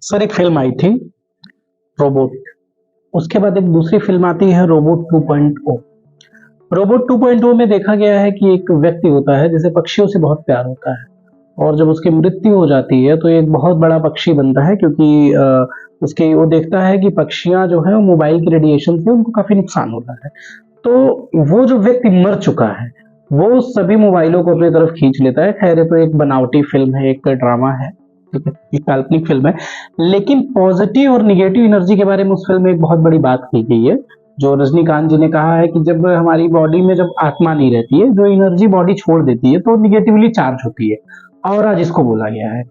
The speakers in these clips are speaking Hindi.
सर एक फ़िल्म आई थी रोबोट, उसके बाद एक दूसरी फ़िल्म आती है रोबोट 2.0। रोबोट 2.0 में देखा गया है कि एक व्यक्ति होता है जिसे पक्षियों से बहुत प्यार होता है और जब उसकी मृत्यु हो जाती है तो एक बहुत बड़ा पक्षी बनता है क्योंकि उसके वो देखता है कि पक्षियाँ जो हैं वो मोबाइल के रेडिएशन से उनको काफ़ी नुकसान होता है। तो वो जो व्यक्ति मर चुका है, वो सभी मोबाइलों को अपनी तरफ खींच लेता है। ख़ैर ये तो एक बनावटी फ़िल्म है, एक ड्रामा है, ठीक है? एक काल्पनिक फ़िल्म है। लेकिन पॉज़िटिव और नेगेटिव एनर्जी के बारे में उस फ़िल्म में एक बहुत बड़ी बात की गई है, जो रजनीकांत जी ने कहा है कि जब हमारी बॉडी में जब आत्मा नहीं रहती है, जो एनर्जी बॉडी छोड़ देती है, तो नेगेटिवली चार्ज होती है। ऑरा जिसको बोला गया है।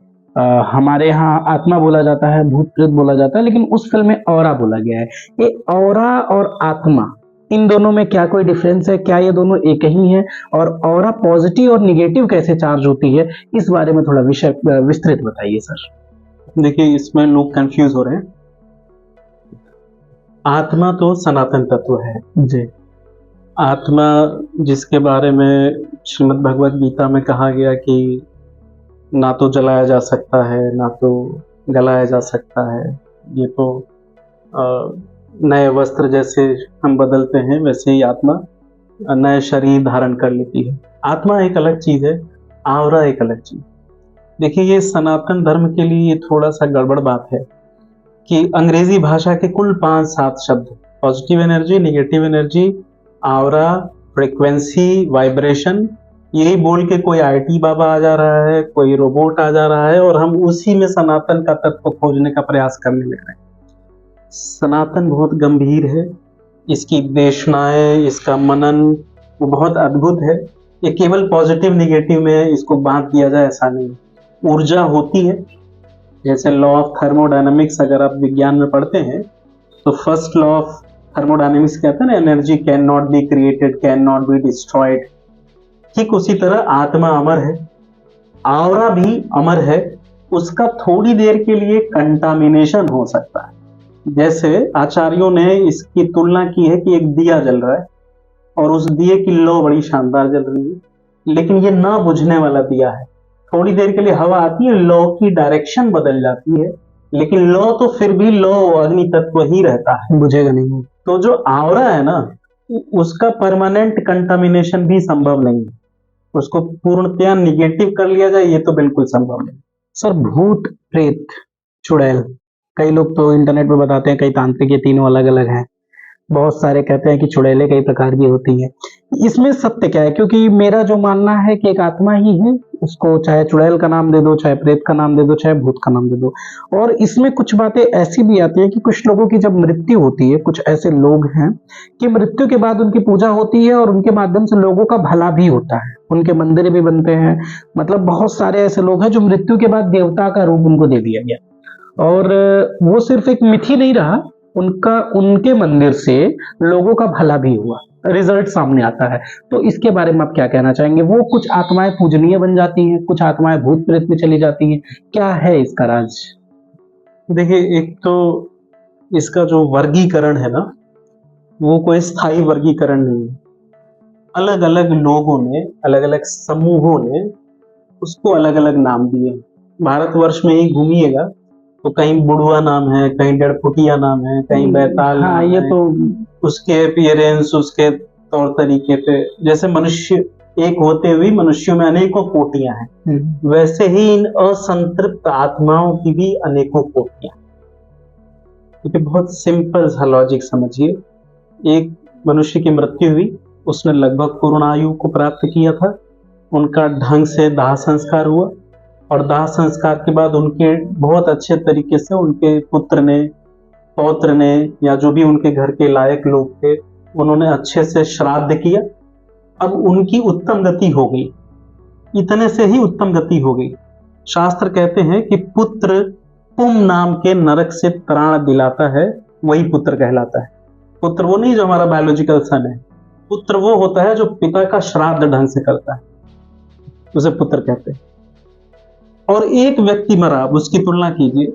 हमारे यहाँ आत्मा बोला जाता है, भूत-प्रेत बोला जाता है, लेकिन उस फ़िल्म में ऑरा बोला गया है। ये ऑरा और आत्मा इन दोनों में क्या कोई डिफरेंस है? क्या ये दोनों एक ही हैं? और ऑरा पॉजिटिव और नेगेटिव कैसे चार्ज होती है? इस बारे में थोड़ा विस्तृत बताइए सर। देखिए, इसमें लोग कंफ्यूज हो रहे हैं। आत्मा तो सनातन तत्व है। जी। आत्मा जिसके बारे में श्रीमद् भगवद गीता में कहा गया कि ना तो जलाया जा सकता है, ना तो गलाया जा सकता है। ये तो नए वस्त्र जैसे हम बदलते हैं, वैसे ही आत्मा नए शरीर धारण कर लेती है। आत्मा एक अलग चीज़ है, आवरा एक अलग चीज़। देखिए, ये सनातन धर्म के लिए थोड़ा-सा गड़बड़ बात है कि अंग्रेज़ी भाषा के कुल 5-7 शब्द, पॉज़िटिव एनर्जी, नेगेटिव एनर्जी, आवरा, फ्रीक्वेंसी, वाइब्रेशन, यही बोल के कोई आईटी बाबा आ जा रहा है, कोई रोबोट आ जा रहा है और हम उसी में सनातन का तत्व खोजने का प्रयास करने लग रहे हैं। सनातन बहुत गंभीर है, इसकी देशनाएँ, इसका मनन वो बहुत अद्भुत है। ये केवल पॉज़िटिव नेगेटिव में इसको बाँट दिया जाए ऐसा नहीं। ऊर्जा होती है, जैसे लॉ ऑफ थर्मोडायनामिक्स अगर आप विज्ञान में पढ़ते हैं, तो फर्स्ट लॉ ऑफ थर्मोडायनामिक्स कहता है ना, energy can not be created, can not be destroyed. ठीक उसी तरह आत्मा अमर है, ऑरा भी अमर है, उसका थोड़ी देर के लिए कंटामिनेशन हो सकता है। जैसे आचार्यों ने इसकी तुलना की है कि एक दिया जल रहा है और उस दिए की लौ बड़ी शानदार जल रही है, लेकिन ये ना बुझने वाला दिया है। थोड़ी देर के लिए हवा आती है, लौ की डायरेक्शन बदल जाती है, लेकिन लौ तो फिर भी लौ अग्नि तत्व ही रहता है, बुझेगा नहीं। तो जो आवरा है ना, उसका परमानेंट कंटामिनेशन भी संभव नहीं है। उसको पूर्णतया निगेटिव कर लिया जाए, ये तो बिल्कुल संभव नहीं। सर भूत, प्रेत, चुड़ैल, कई लोग तो इंटरनेट पे बताते हैं, कई तांत्रिक ये तीनों अलग-अलग हैं। बहुत सारे कहते हैं कि चुड़ैलें कई प्रकार की होती हैं। इसमें सत्य क्या है? क्योंकि मेरा जो मानना है कि एक आत्मा ही है, उसको चाहे चुड़ैल का नाम दे दो, चाहे प्रेत का नाम दे दो, चाहे भूत का नाम दे दो। और इसमें कुछ बातें ऐसी भी आती हैं कि कुछ लोगों की जब मृत्यु होती है, कुछ ऐसे लोग हैं कि मृत्यु के बाद उनकी पूजा होती है और उनके माध्यम से लोगों का भला भी होता है। उनके मंदिर भी बनते हैं। मतलब बहुत सारे ऐसे लोग हैं जो मृत्यु के बाद देवता का रूप उनको दे दिया गया। और वो सिर्फ एक मिथ ही नहीं रहा, उनके मंदिर से लोगों का भला भी हुआ, रिजल्ट सामने आता है। तो इसके बारे में आप क्या कहना चाहेंगे? वो कुछ आत्माएं पूजनीय बन जाती हैं, कुछ आत्माएं भूत प्रेत में चली जाती हैं, क्या है इसका राज? देखिए, एक तो इसका जो वर्गीकरण है ना, वो कोई स्थायी वर्गीकरण नहीं है। अलग अलग लोगों ने, अलग अलग समूहों ने उसको अलग अलग नाम दिए। भारतवर्ष में ही घूमिएगा तो कहीं बुढ़वा नाम है, कहीं डड़फुटिया नाम है, कहीं बैताल हाँ, नाम ये है। तो उसके अपीयरेंस, उसके तौर तरीके पे, जैसे मनुष्य एक होते हुए मनुष्यों में अनेकों कोटियां हैं, वैसे ही इन असंतृप्त आत्माओं की भी अनेकों कोटियां। क्योंकि बहुत सिंपल सा लॉजिक समझिए, एक मनुष्य की मृत्यु हुई, उसने लगभग पूर्ण आयु को प्राप्त किया था, उनका ढंग से दाह संस्कार हुआ और दाह संस्कार के बाद उनके बहुत अच्छे तरीके से उनके पुत्र ने, पौत्र ने, या जो भी उनके घर के लायक लोग थे, उन्होंने अच्छे से श्राद्ध किया। अब उनकी उत्तम गति हो गई, इतने से ही उत्तम गति हो गई। शास्त्र कहते हैं कि पुत्र पुम नाम के नरक से त्राण दिलाता है, वही पुत्र कहलाता है। पुत्र वो नहीं जो हमारा बायोलॉजिकल सन है, पुत्र वो होता है जो पिता का श्राद्ध ढंग से करता है, उसे पुत्र कहते हैं। और एक व्यक्ति मरा, अब उसकी तुलना कीजिए,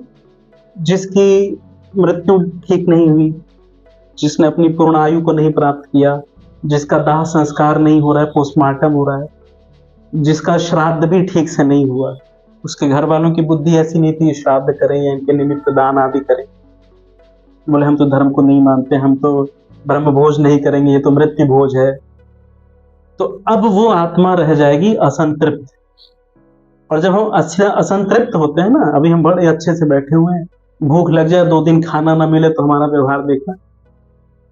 जिसकी मृत्यु ठीक नहीं हुई, जिसने अपनी पूर्ण आयु को नहीं प्राप्त किया, जिसका दाह संस्कार नहीं हो रहा है, पोस्टमार्टम हो रहा है, जिसका श्राद्ध भी ठीक से नहीं हुआ, उसके घर वालों की बुद्धि ऐसी नहीं थी श्राद्ध करें या इनके निमित्त दान आदि करें। बोले हम तो धर्म को नहीं मानते, हम तो ब्रह्म भोज नहीं करेंगे, ये तो मृत्यु भोज है। तो अब वो आत्मा रह जाएगी असंतृप्त। और जब हम असंतृप्त होते हैं ना, अभी हम बड़े अच्छे से बैठे हुए हैं, भूख लग जाए 2 दिन खाना ना मिले तो हमारा व्यवहार देखना,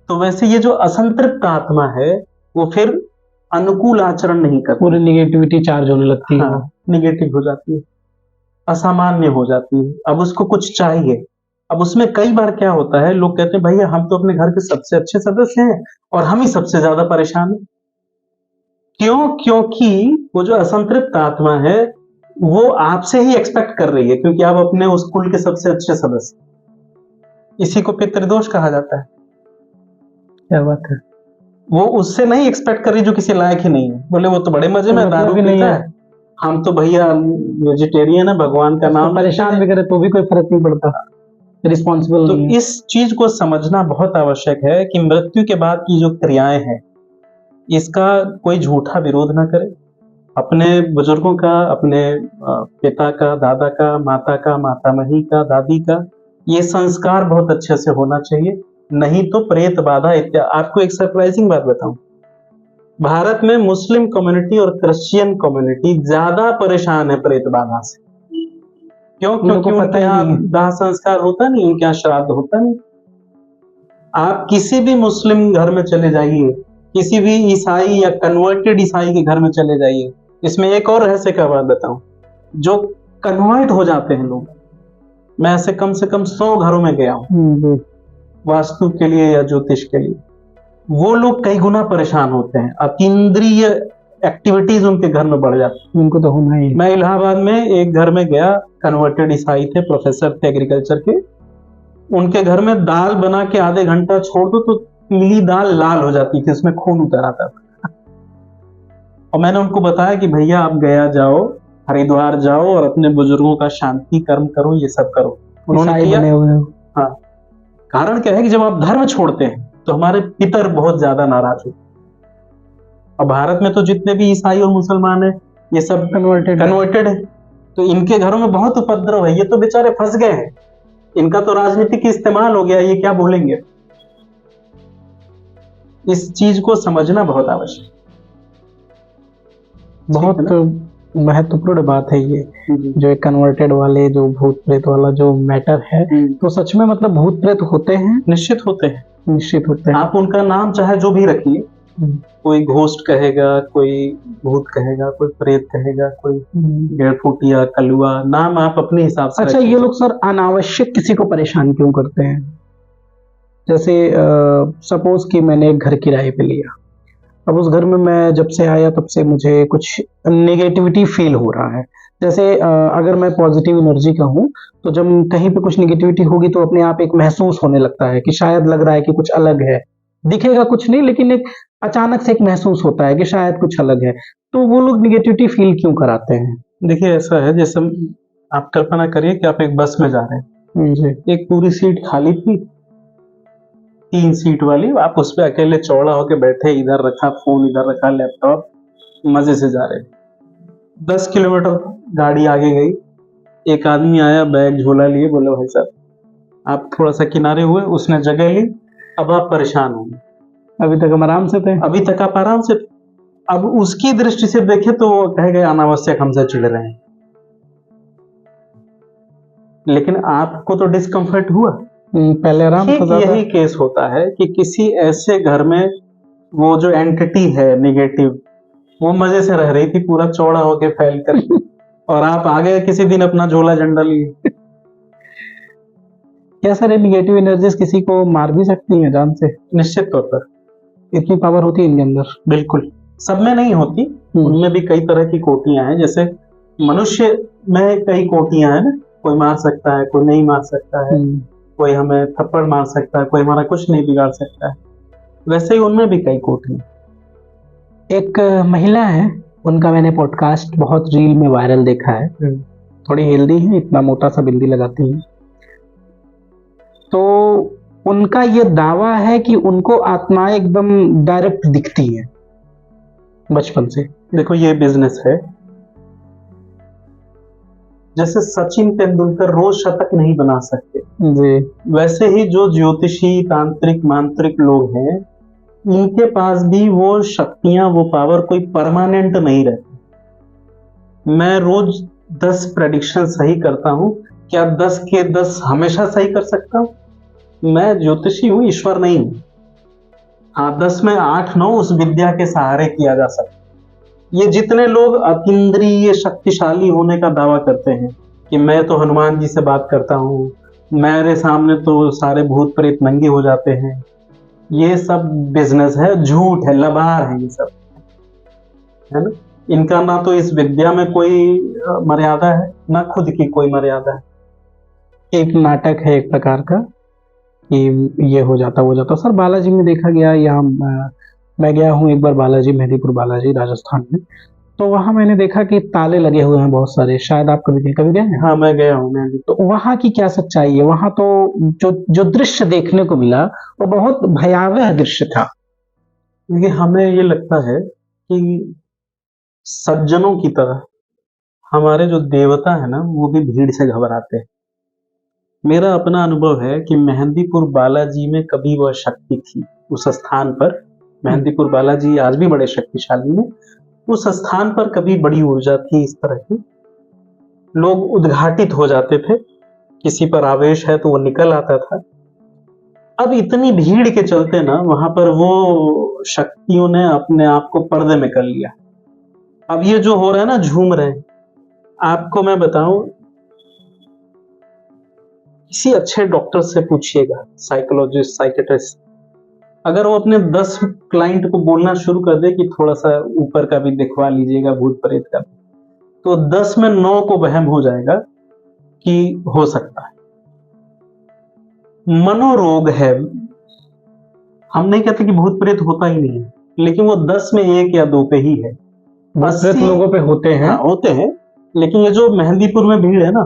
तो वैसे ये जो असंतृप्त आत्मा है वो फिर अनुकूल आचरण नहीं करती, पूरी निगेटिविटी चार्ज होने लगती है। हाँ, निगेटिव हो जाती है, असामान्य हो जाती है। अब उसको कुछ चाहिए। अब उसमें कई बार क्या होता है, लोग कहते हैं भैया हम तो अपने घर के सबसे अच्छे सदस्य हैं और हम ही सबसे ज्यादा परेशान हैं। क्यों? क्योंकि वो जो असंतृप्त आत्मा है वो आपसे ही एक्सपेक्ट कर रही है, क्योंकि आप अपने उस कुल के सबसे अच्छे सदस्य। इसी को पितृदोष कहा जाता है। क्या बात है। वो उससे नहीं एक्सपेक्ट कर रही जो किसी लायक ही नहीं है। बोले वो तो बड़े मजे में मतलब दारू भी नहीं पीता है। है, हम तो भैया वेजिटेरियन है, भगवान का नाम परेशान भी लेते हैं। करे तो भी कोई फर्क नहीं पड़ता, रिस्पॉन्सिबल तो नहीं है। इस चीज को समझना बहुत आवश्यक है कि मृत्यु के बाद की जो क्रियाएं हैं इसका कोई झूठा विरोध ना करे। अपने बुजुर्गों का, अपने पिता का, दादा का, माता का, मातामही का, दादी का, ये संस्कार बहुत अच्छे से होना चाहिए। नहीं तो प्रेत बाधा इत्यादि। आपको एक सरप्राइजिंग बात बताऊं, भारत में मुस्लिम कम्युनिटी और क्रिश्चियन कम्युनिटी ज्यादा परेशान है प्रेत बाधा से। क्यों? उनको क्योंकि पता उनके ही यहाँ नहीं है। दाह संस्कार होता नहीं, उनके यहाँ श्राद्ध होता नहीं। आप किसी भी मुस्लिम घर में चले जाइए, किसी भी ईसाई या कन्वर्टेड ईसाई के घर में चले जाइए। इसमें एक और रहस्य का बात बताऊं, जो कन्वर्ट हो जाते हैं लोग, मैं ऐसे कम से कम 100 घरों में गया हूं वास्तु के लिए या ज्योतिष के लिए। वो लोग कई गुना परेशान होते हैं, अतीन्द्रिय एक्टिविटीज उनके घर में बढ़ जाती है। उनको तो होना ही है। मैं इलाहाबाद में एक घर में गया, कन्वर्टेड ईसाई थे, प्रोफेसर थे एग्रीकल्चर के। उनके घर में दाल बना के आधे घंटा छोड़ दो तो पीली दाल लाल हो जाती थी, उसमें खून उतर आता था। और मैंने उनको बताया कि भैया आप गया जाओ, हरिद्वार जाओ और अपने बुजुर्गों का शांति कर्म करो, ये सब करो। उन्होंने ईसाई किया। बने हुए हो। हाँ, कारण क्या है कि जब आप धर्म छोड़ते हैं तो हमारे पितर बहुत ज्यादा नाराज होते हैं। और भारत में तो जितने भी ईसाई और मुसलमान है ये सब कन्वर्टेड है, तो इनके घरों में बहुत उपद्रव है। ये तो बेचारे फंस गए हैं, इनका तो राजनीतिक इस्तेमाल हो गया, ये क्या बोलेंगे। इस चीज को समझना बहुत आवश्यक, बहुत महत्वपूर्ण बात है ये, जो एक कन्वर्टेड वाले जो भूत प्रेत वाला जो मैटर है। तो सच में मतलब भूत प्रेत होते हैं? निश्चित होते हैं, निश्चित होते हैं। आप उनका नाम चाहे जो भी रखिए, कोई घोस्ट कहेगा, कोई भूत कहेगा, कोई प्रेत कहेगा, कोई गेड़फुटिया, कलुआ, नाम आप अपने हिसाब से अच्छा, ये लोग सर अनावश्यक किसी को परेशान क्यों करते हैं? जैसे सपोज कि मैंने एक घर किराए पे लिया, अब उस घर में मैं जब से आया तब से मुझे कुछ नेगेटिविटी फील हो रहा है। जैसे अगर मैं पॉजिटिव एनर्जी का हूँ तो जब कहीं पे कुछ नेगेटिविटी होगी तो अपने आप एक महसूस होने लगता है कि शायद लग रहा है कि कुछ अलग है, दिखेगा कुछ नहीं लेकिन एक अचानक से एक महसूस होता है कि शायद कुछ अलग है। तो वो लोग नेगेटिविटी फील क्यों कराते हैं? देखिए ऐसा है, जैसे आप कल्पना करिए कि आप एक बस में जा रहे हैं, जी। एक पूरी सीट खाली थी, 3 सीट वाली, आप उस पे अकेले चौड़ा होके बैठे, इधर रखा फोन, इधर रखा लैपटॉप, मजे से जा रहे। 10 किलोमीटर गाड़ी आगे गई, एक आदमी आया बैग झोला लिए, बोले भाई साहब आप थोड़ा सा किनारे हुए, उसने जगह ली, अब आप परेशान होंगे। अभी तक हम आराम से थे। अभी तक आप आराम से। अब उसकी दृष्टि से देखे तो वो कहेगा अनावश्यक हमसे चिढ़ रहे हैं, लेकिन आपको तो डिस्कम्फर्ट हुआ। पहले आराम ठीक था। यही केस होता है कि किसी ऐसे घर में वो जो एंटिटी है नेगेटिव, वो मजे से रह रही थी पूरा चौड़ा होके फैल कर, और आप आ गए किसी दिन अपना झोला झंडा लिए। क्या सर ये नेगेटिव एनर्जीज किसी को मार भी सकती हैं जान से? निश्चित तौर पर इतनी पावर होती है इनके अंदर? बिल्कुल, सब में नहीं होती, उनमें भी कई तरह की कोटियां हैं। जैसे मनुष्य में कई कोटियां हैं ना, कोई मार सकता है, कोई नहीं मार सकता है, कोई हमें थप्पड़ मार सकता है, कोई हमारा कुछ नहीं बिगाड़ सकता है, वैसे ही उनमें भी कई कोटियां। एक महिला है, उनका मैंने पॉडकास्ट बहुत रील में वायरल देखा है, थोड़ी हेल्दी है, इतना मोटा सा बिंदी लगाती है। तो उनका ये दावा है कि उनको आत्माएं एकदम डायरेक्ट दिखती हैं बचपन से। देखो ये बिजनेस है, जैसे सचिन तेंदुलकर रोज शतक नहीं बना सकते, जी। वैसे ही जो ज्योतिषी तांत्रिक मांत्रिक लोग हैं, इनके पास भी वो शक्तियां, वो पावर कोई परमानेंट नहीं रहती। मैं रोज 10 प्रेडिक्शन सही करता हूं, क्या 10 के 10 हमेशा सही कर सकता हूं? मैं ज्योतिषी हूं, ईश्वर नहीं हूं। हाँ, 10 में 8-9 उस विद्या के सहारे किया जा सकता है। ये जितने लोग अतीन्द्रिय शक्तिशाली होने का दावा करते हैं कि मैं तो हनुमान जी से बात करता हूँ, मेरे सामने तो सारे भूत प्रेत नंगे हो जाते हैं, ये सब बिजनेस है, झूठ है, लबार है ये सब, है ना। इनका ना तो इस विद्या में कोई मर्यादा है, ना खुद की कोई मर्यादा है। एक नाटक है एक प्रकार का कि ये हो जाता वो जाता। सर बालाजी में देखा गया, यहाँ मैं गया हूँ एक बार बालाजी, मेहंदीपुर बालाजी राजस्थान में, तो वहां मैंने देखा कि ताले लगे हुए हैं बहुत सारे, शायद आप कभी गए हैं? हाँ, मैं गया हूँ, मैं भी। तो वहां की क्या सच्चाई है? वहां तो जो जो दृश्य देखने को मिला वो बहुत भयावह दृश्य था। क्योंकि हमें ये लगता है कि सज्जनों की तरह हमारे जो देवता है ना, वो भी भीड़ से घबराते हैं। मेरा अपना अनुभव है कि मेहंदीपुर बालाजी में कभी वह शक्ति थी उस स्थान पर। मेहंदीपुर बालाजी आज भी बड़े शक्तिशाली हैं। उस स्थान पर कभी बड़ी ऊर्जा थी इस तरह की, लोग उद्घाटित हो जाते थे, किसी पर आवेश है तो वो निकल आता था। अब इतनी भीड़ के चलते ना वहां पर वो शक्तियों ने अपने आप को पर्दे में कर लिया। अब ये जो हो रहा है ना, झूम रहे हैं, आपको मैं बताऊं, किसी अच्छे डॉक्टर से पूछिएगा, साइकोलॉजिस्ट, साइकेट्रिस्ट, अगर वो अपने 10 क्लाइंट को बोलना शुरू कर दे कि थोड़ा सा ऊपर का भी दिखवा लीजिएगा, भूत प्रेत का, तो 10 में 9 को वहम हो जाएगा कि हो सकता है। मनोरोग है। हम नहीं कहते कि भूत प्रेत होता ही नहीं है, लेकिन वो 10 में 1 या 2 पे ही है। भूत प्रेत 80 लोगों पे होते हैं। हाँ, होते हैं, लेकिन ये जो मेहंदीपुर में भीड़ है ना,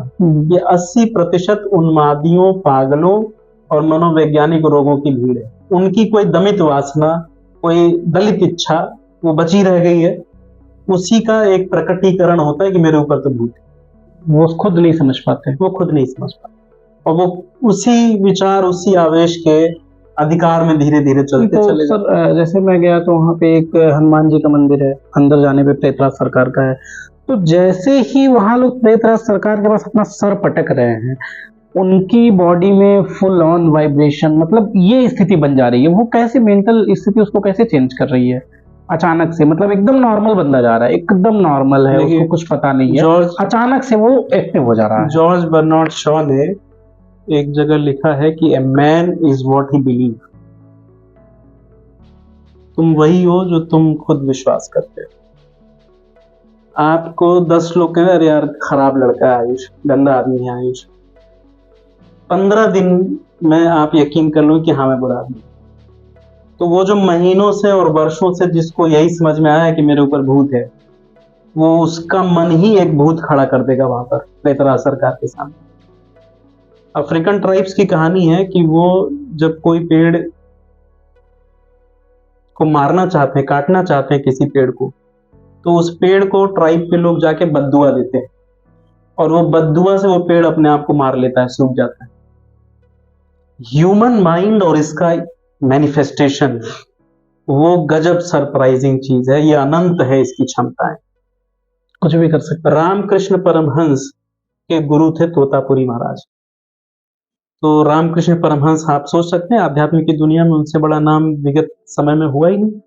ये 80% उन्मादियों, पागलों और मनोवैज्ञानिक रोगों की भीड़ है। उनकी कोई दमित वासना, कोई दलित इच्छा वो बची रह गई है, उसी का एक प्रकटीकरण होता है कि मेरे ऊपर तो भूत है। वो खुद नहीं समझ पाते। वो खुद नहीं समझ पाते और वो उसी विचार, उसी आवेश के अधिकार में धीरे धीरे चलते तो चले जाते। सर जैसे मैं गया तो वहाँ पे एक हनुमान जी का मंदिर है, अंदर जाने पे प्रेतराज सरकार का है। तो जैसे ही वहां लोग प्रेतराज सरकार के पास अपना सर पटक रहे हैं, उनकी बॉडी में फुल ऑन वाइब्रेशन, मतलब ये स्थिति बन जा रही है। वो कैसे मेंटल स्थिति उसको कैसे चेंज कर रही है अचानक से? मतलब एकदम नॉर्मल बंदा जा रहा है, एकदम नॉर्मल है, देखिए, उसको कुछ पता नहीं है, जॉर्ज अचानक से वो एक्टिव हो जा रहा है। जॉर्ज बर्नार्ड शॉ ने एक जगह लिखा है कि a man is what he believe. तुम वही हो जो तुम खुद विश्वास करते हो। आपको 10 लोग कहें अरे यार खराब लड़का है आयुष, गंदा आदमी है आयुष, 15 दिन में आप यकीन कर लो कि हाँ मैं बुरा आदमी। तो वो जो महीनों से और वर्षों से जिसको यही समझ में आया कि मेरे ऊपर भूत है, वो उसका मन ही एक भूत खड़ा कर देगा वहां पर प्रेतराज सरकार के सामने। अफ्रीकन ट्राइब्स की कहानी है कि वो जब कोई पेड़ को मारना चाहते हैं, काटना चाहते हैं किसी पेड़ को, तो उस पेड़ को ट्राइब के लोग जाके बद्दुआ देते हैं और वो बद्दुआ से वो पेड़ अपने आप को मार लेता है, सूख जाता है। ह्यूमन माइंड और इसका मैनिफेस्टेशन वो गजब सरप्राइजिंग चीज है, ये अनंत है इसकी क्षमताएं, कुछ भी कर सकता है। रामकृष्ण परमहंस के गुरु थे तोतापुरी महाराज। तो रामकृष्ण परमहंस, आप सोच सकते हैं आध्यात्म की दुनिया में उनसे बड़ा नाम विगत समय में हुआ ही नहीं।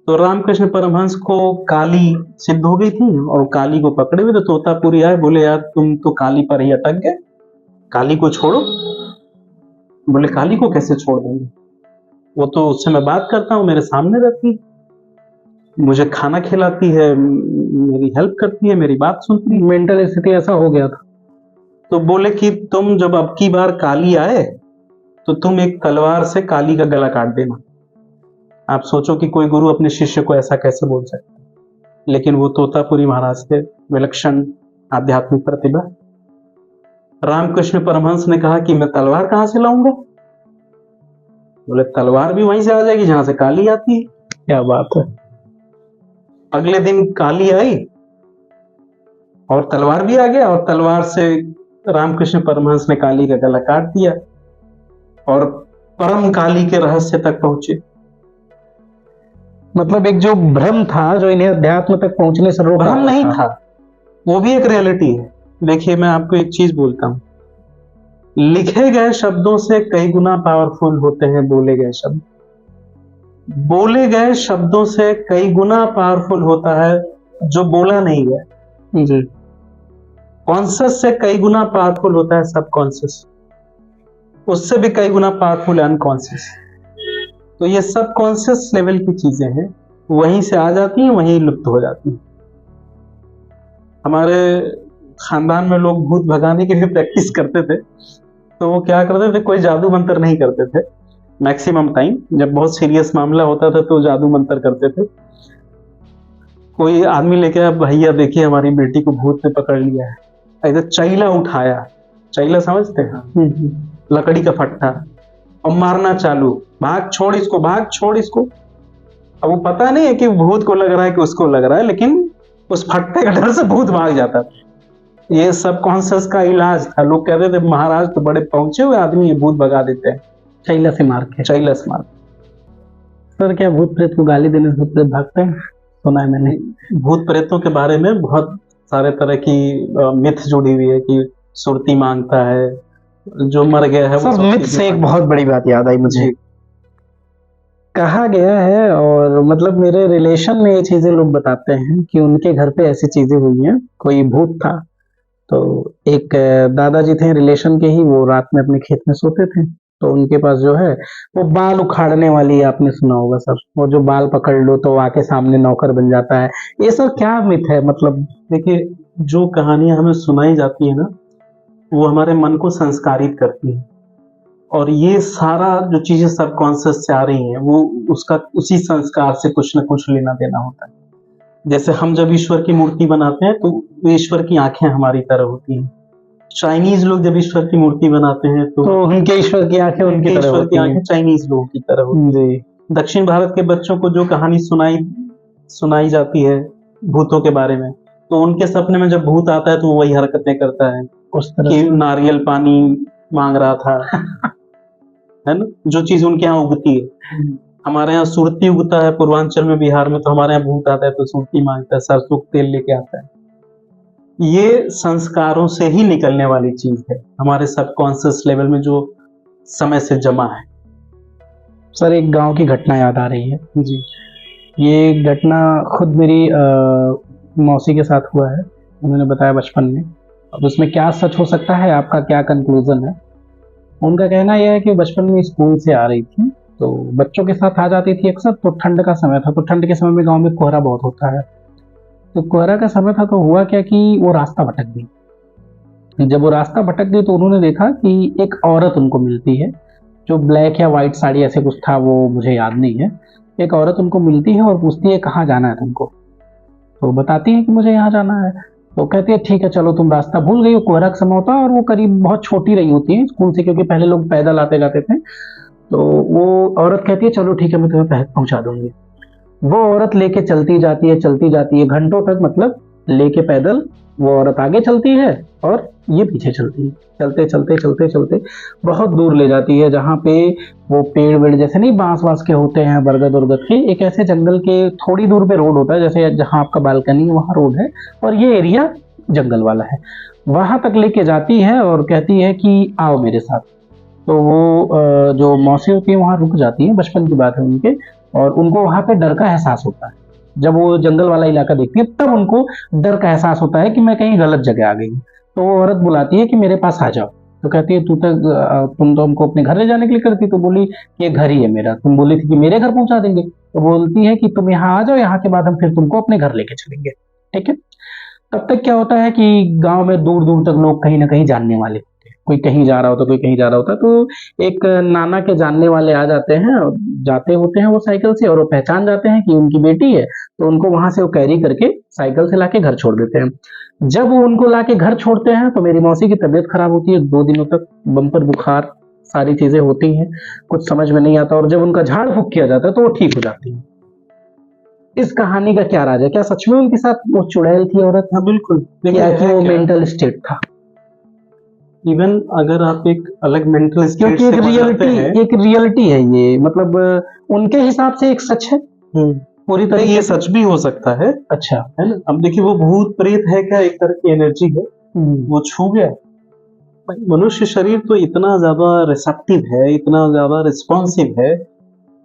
तो रामकृष्ण परमहंस को काली सिद्ध हो गई थी और काली को पकड़े हुए, तो तोतापुरी आए, बोले यार तुम तो काली पर ही अटक गए, काली को छोड़ो। बोले काली को कैसे छोड़ देंगे, वो तो उससे मैं बात करता हूँ, मेरे सामने रहती, मुझे खाना खिलाती है, मेरी हेल्प करती है, मेरी बात सुनती है। मेंटल स्थिति ऐसा हो गया था। तो बोले कि तुम जब अब की बार काली आए तो तुम एक तलवार से काली का गला काट देना। आप सोचो कि कोई गुरु अपने शिष्य को ऐसा कैसे बोल सकता है, लेकिन वो तोतापुरी महाराज थे, विलक्षण आध्यात्मिक प्रतिभा। रामकृष्ण परमहंस ने कहा कि मैं तलवार कहां से लाऊंगा? बोले तलवार भी वहीं से आ जाएगी जहां से काली आती है। क्या बात है। अगले दिन काली आई और तलवार भी आ गया, और तलवार से रामकृष्ण परमहंस ने काली का गला काट दिया और परम काली के रहस्य तक पहुंचे। मतलब एक जो भ्रम था जो इन्हें अध्यात्म तक पहुंचने से रोका भ्रम हुआ नहीं था, वो भी एक रियलिटी है। देखिए, मैं आपको एक चीज बोलता हूँ, लिखे गए शब्दों से कई गुना पावरफुल होते हैं बोले गए शब्द। बोले गए शब्दों से कई गुना पावरफुल होता है जो बोला नहीं गया। जी। कॉन्शियस से कई गुना पावरफुल होता है सबकॉन्शियस, उससे भी कई गुना पावरफुल है अनकॉन्शियस। तो ये सबकॉन्शियस लेवल की चीजें हैं, वहीं से आ जाती हैं, वहीं लुप्त हो जाती हैं। हमारे खानदान में लोग भूत भगाने के लिए प्रैक्टिस करते थे, तो वो क्या करते थे, कोई जादू मंत्र नहीं करते थे। मैक्सिमम टाइम जब बहुत सीरियस मामला होता था तो जादू मंत्र करते थे। कोई आदमी लेके आया, भैया देखिए हमारी बेटी को भूत ने पकड़ लिया है, ऐसे चैला उठाया, चैला समझते हैं, लकड़ी का फट्टा, और मारना चालू, भाग छोड़ इसको, भाग छोड़ इसको। अब वो पता नहीं है कि भूत को लग रहा है कि उसको लग रहा है, लेकिन उस फट्टे का डर से भूत भाग जाता था। ये सबकॉन्शियस का इलाज था। लोग कहते थे महाराज तो बड़े पहुंचे हुए आदमी है, भूत भगा देते हैं चैला से मार के। चैला से मार। सर क्या भूत प्रेत को गाली देने से भूत प्रेत भागते हैं? सुना है मैंने। भूत प्रेतों के बारे में बहुत सारे तरह की मिथ जुड़ी हुई है कि सुरती मांगता है, जो मर गया है वो सर मिथ से एक बहुत बड़ी बात याद आई मुझे। कहा गया है, और मतलब मेरे रिलेशन में ये चीजें लोग बताते हैं कि उनके घर पे ऐसी चीजें हुई हैं। कोई भूत था, तो एक दादाजी थे रिलेशन के ही, वो रात में अपने खेत में सोते थे, तो उनके पास जो है वो बाल उखाड़ने वाली, आपने सुना होगा सर, वो जो बाल पकड़ लो तो आके सामने नौकर बन जाता है। ये सब क्या मिथ है? मतलब देखिए, जो कहानियां हमें सुनाई जाती है ना, वो हमारे मन को संस्कारित करती है, और ये सारा जो चीजें सबकॉन्शियस से आ रही हैं, वो उसका उसी संस्कार से कुछ न कुछ लेना देना होता है। जैसे हम जब ईश्वर की मूर्ति बनाते हैं तो ईश्वर की आंखें हमारी तरह होती हैं। चाइनीज लोग जब ईश्वर की मूर्ति बनाते हैं तो उनके ईश्वर की आंखें उनकी तरह ईश्वर की होती हैं। आंखें चाइनीज लोगों की तरह होती हैं। जी। दक्षिण भारत के बच्चों को जो कहानी सुनाई जाती है भूतों के बारे में, तो उनके सपने में जब भूत आता है तो वो वही हरकतें करता है उस तरह कि से। नारियल पानी मांग रहा था है ना, जो चीज उनके यहाँ उगती है। हमारे यहाँ सुरती उगता है पूर्वांचल में, बिहार में, तो हमारे यहाँ भूत आता है तो सुरती मांगता है, सरसों का तेल लेके आता है। ये संस्कारों से ही निकलने वाली चीज है, हमारे सबकॉन्शियस लेवल में जो समय से जमा है। सर एक गांव की घटना याद आ रही है जी। ये घटना खुद मेरी मौसी के साथ हुआ है, उन्होंने बताया बचपन में। अब उसमें क्या सच हो सकता है, आपका क्या कंक्लूजन है? उनका कहना यह है कि बचपन में स्कूल से आ रही थी, तो बच्चों के साथ आ जाती थी अक्सर। तो ठंड का समय था, तो ठंड के समय में गांव में कोहरा बहुत होता है, तो कोहरा का समय था, तो हुआ क्या कि वो रास्ता भटक गई। जब वो रास्ता भटक गई तो उन्होंने देखा कि एक औरत उनको मिलती है, जो ब्लैक या व्हाइट साड़ी ऐसे कुछ था, वो मुझे याद नहीं है। एक औरत उनको मिलती है और पूछती है कहाँ जाना है तुमको, तो बताती है कि मुझे यहाँ जाना है। तो कहती है ठीक है चलो, तुम रास्ता भूल गई हो, कोहरा का समय होता है, और वो करीब बहुत छोटी रही होती है स्कूल से, क्योंकि पहले लोग पैदल आते जाते थे। तो वो औरत कहती है चलो ठीक है, मैं तुम्हें पहुंचा दूंगी। वो औरत लेके चलती जाती है घंटों तक, मतलब लेके पैदल वो औरत आगे चलती है और ये पीछे चलती है। चलते चलते चलते चलते बहुत दूर ले जाती है, जहाँ पे वो पेड़ वेड़ जैसे नहीं बांस वास के होते हैं, बरगद उरगद के, एक ऐसे जंगल के थोड़ी दूर पे रोड होता है, जैसे जहाँ आपका बालकनी है वहाँ रोड है, और ये एरिया जंगल वाला है। वहां तक लेके जाती है और कहती है कि आओ मेरे साथ। तो वो जो मौसी होती है वहां रुक जाती है, बचपन की बात है उनके, और उनको वहां पे डर का एहसास होता है। जब वो जंगल वाला इलाका देखती है तब उनको डर का एहसास होता है कि मैं कहीं गलत जगह आ गई। तो वो औरत बुलाती है कि मेरे पास आ जाओ। तो कहती है तुम तो हमको अपने घर ले जाने के लिए करती। तो बोली ये घर ही है मेरा, तुम बोली थी कि मेरे घर पहुंचा देंगे। तो बोलती है कि तुम यहाँ आ जाओ, यहाँ के बाद हम फिर तुमको अपने घर लेके चलेंगे, ठीक है। तब तक क्या होता है कि गांव में दूर दूर तक लोग कहीं ना कहीं जानने वाले होते हैं, कोई कहीं जा रहा होता, कोई कहीं जा रहा होता। तो एक नाना के जानने वाले आ जाते हैं, और जाते होते हैं वो साइकिल से, और वो पहचान जाते हैं कि उनकी बेटी है। तो उनको वहां से वो कैरी करके साइकिल से लाके घर छोड़ देते हैं। जब वो उनको लाके घर छोड़ते हैं तो मेरी मौसी की तबीयत खराब होती है, 2 दिनों तक बम्पर बुखार, सारी चीजें होती हैं, कुछ समझ में नहीं आता। और जब उनका झाड़ फूक किया जाता है तो वो ठीक हो जाती है। इस कहानी का क्या राज है? क्या सच में उनके साथ वो चुड़ैल थी औरत? हाँ बिल्कुल। या कि वो मेंटल स्टेट था? इवन अगर आप एक अलग मेंटल स्टेट क्योंकि से गुजरते हैं, एक रियलिटी है ये, मतलब उनके हिसाब से एक सच है पूरी तो तरीके ये से। सच भी हो सकता है अच्छा। ना। अब देखिए वो भूत प्रेत है क्या, एक तरह की एनर्जी है, वो छू गया। भाई मनुष्य शरीर तो इतना ज्यादा रिसेप्टिव है, इतना ज्यादा रिस्पॉन्सिव है,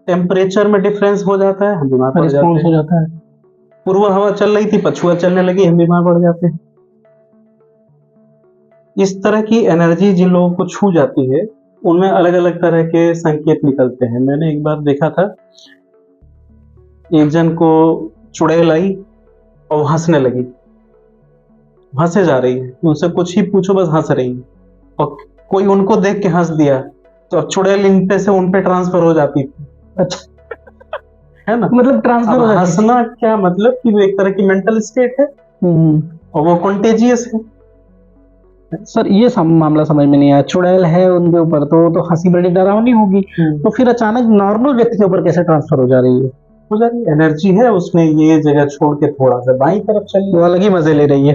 टेम्परेचर में डिफरेंस हो जाता है हम बीमार पड़ जाते रिस्पॉन्स हो हैं। जाता है। पूर्व हवा चल रही थी, पछुआ चलने लगी, हम बीमार पड़ जाते हैं। इस तरह की एनर्जी जिन लोगों को छू जाती है उनमें अलग अलग तरह के संकेत निकलते हैं। मैंने एक बार देखा था, एक जन को चुड़ैल आई और वो हंसने लगी, हंसे जा रही है, उनसे कुछ ही पूछो बस हंस रही है, और कोई उनको देख के हंस दिया तो अब चुड़ैल इन पे से उन पे ट्रांसफर हो जाती थी। अच्छा, है ना। मतलब ट्रांसफर अब हो जाती थी। हंसना क्या मतलब कि वो एक तरह की मेंटल स्टेट है और वो कॉन्टेजियस है। सर ये मामला समझ में नहीं आया, चुड़ैल है उनके ऊपर तो हंसी बड़ी डरावनी होगी, तो फिर अचानक नॉर्मल व्यक्ति के ऊपर कैसे ट्रांसफर हो जा रही है? हो जा रही एनर्जी है उसमें, ये जगह छोड़ के थोड़ा सा बाईं तरफ चली, वो अलग ही मजे ले रही है।